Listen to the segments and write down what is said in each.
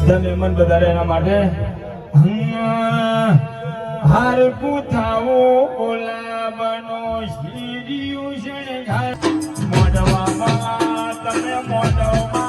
બધા મહેમાન વધારે એના માટે હાર પૂથાવો બોલાવનો શીરિયું શણગાર મોઢવામાં તમે મોઢવામાં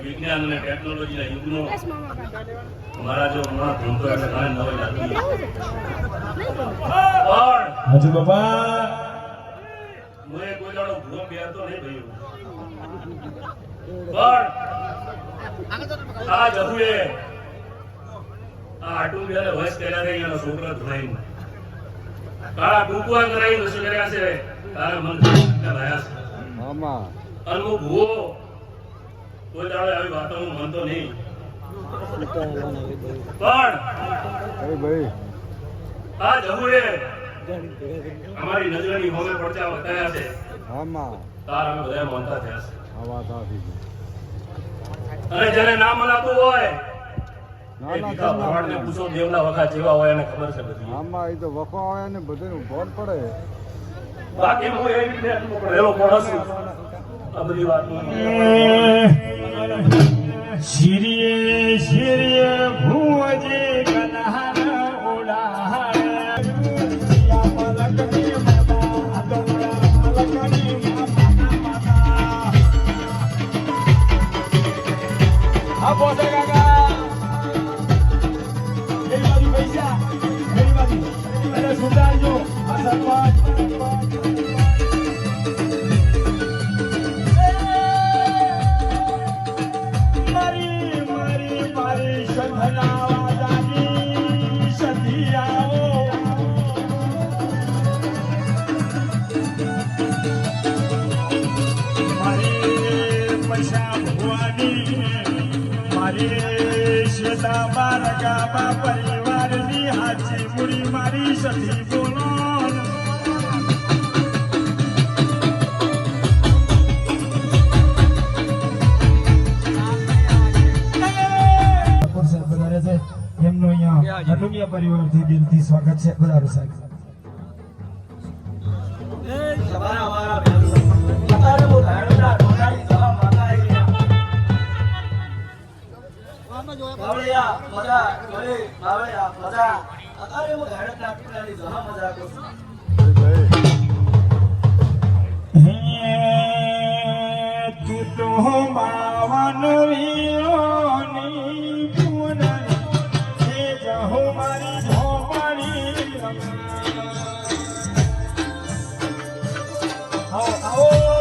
વિજ્ઞાન અને ટેકનોલોજીના યુગનો મારા જો માં ભૂમતો એટલે કાન નવાઈ લાગી પણ હજુ બાપા મને કોઈ દાડો ભૂમ બેરતો નહીં ભયું પણ આ જહુએ આ આટું બેરે વયસ કર્યા છે એનો છોકરો ધોઈ કાળા કુકવા કરાઈ રસી કર્યા છે તારે મન કરાયા છે આમાં અનમુ ભૂવો કોઈ દાડે આવી વાતો હું માનતો નહીં પણ આ જહુએ અમારી નજરની હોમે પડતા વટાયા છે આમાં તાર અમે બધા માનતા થયા છે આ વાત આવી અને જેને ના મનાતું હોય ભગવાનને પૂછો દેવના વખા જેવા હોય એને ખબર છે બધી આમાં એ તો વખા હોય ને બધાનું ભોન પડે બાકી હું એ રીતે પડેલો પડશું આ બધી વાત શિરિયે શિરિયે ભુવજે કનહર ઉડાહર આ બોસે કાકા એ બાજુ પૈસા એ બાજુ અરે સુધારજો આ સરપંચ પરિવારની હાચી મૂડી મારી સતી બોલો એમનો અહીંયા અનુમિયા પરિવારથી દિલથી સ્વાગત છે બધાનું સાહેબ બાવળિયા મજા ગળે બાવળિયા મજા અકારે મો ઘાડક નાખીની જહા મજા કો તું તો માવન વીરોની પૂન એ જહો મારી ધોમણી આવો આવો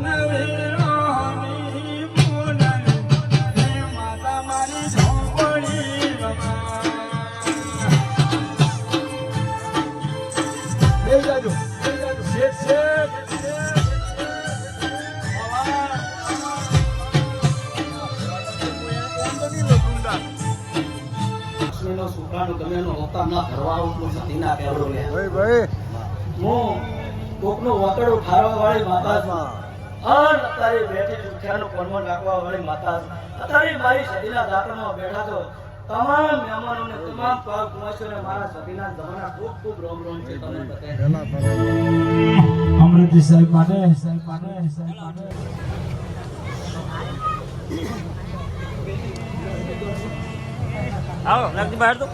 Nave અશ્વિનો સુકાનો ગમે એનો હોતા ના ભરવા આવું નથી ના કહેવું લે હું કોકનું વાતડું ઠારવા વાળી માતા અત્યારે બેઠી ઉઠ્યાનું કોણમાં નાખવા વાળી માતા અત્યારે મારી સદીના દાંતમાં બેઠા છો તમામ મહેમાનોને તમામ પાક કુમાશોને મારા સદીના જમાના ખૂબ ખૂબ રોમ રોમ છે તમને બતાવી અમૃતજી સાહેબ માટે આવો લાગતી બહાર તો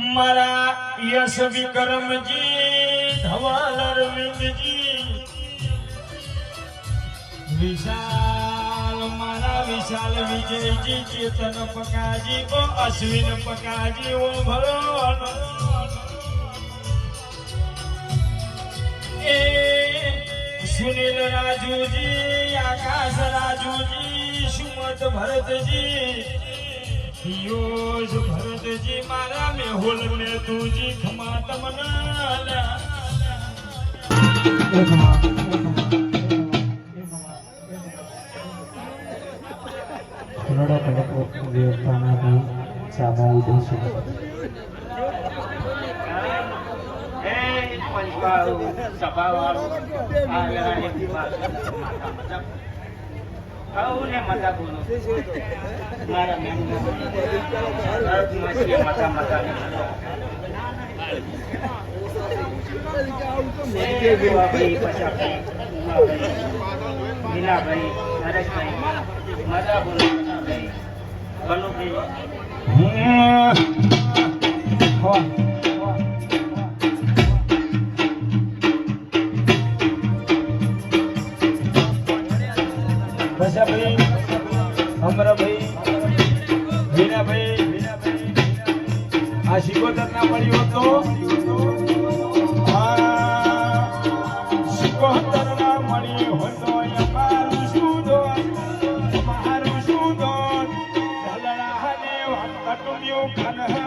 મારા યશ વિક્રમજી ધવલ અરવિંદજી વિશાલ મારા વિશાલ વિજયજી ચેતન પકાજી ઓ અશ્વિન પકાજી ઓ ભલો એ સુનિલ રાજુજી આકાશ રાજુજી સુમત ભરતજી પિયુષ ભરતજી મારા મેહુલ મેતુજી ખમા તમને મીનાભાઈ નરેશભાઈ મજા બોલો ભાઈ અમરાભાઈ વીરાભાઈ આ શિકોતર ના મળ્યો હતો શિકોતર ના મળ્યો હતો અમારું શું દોન દલડા ને કટુંબ્યું ખન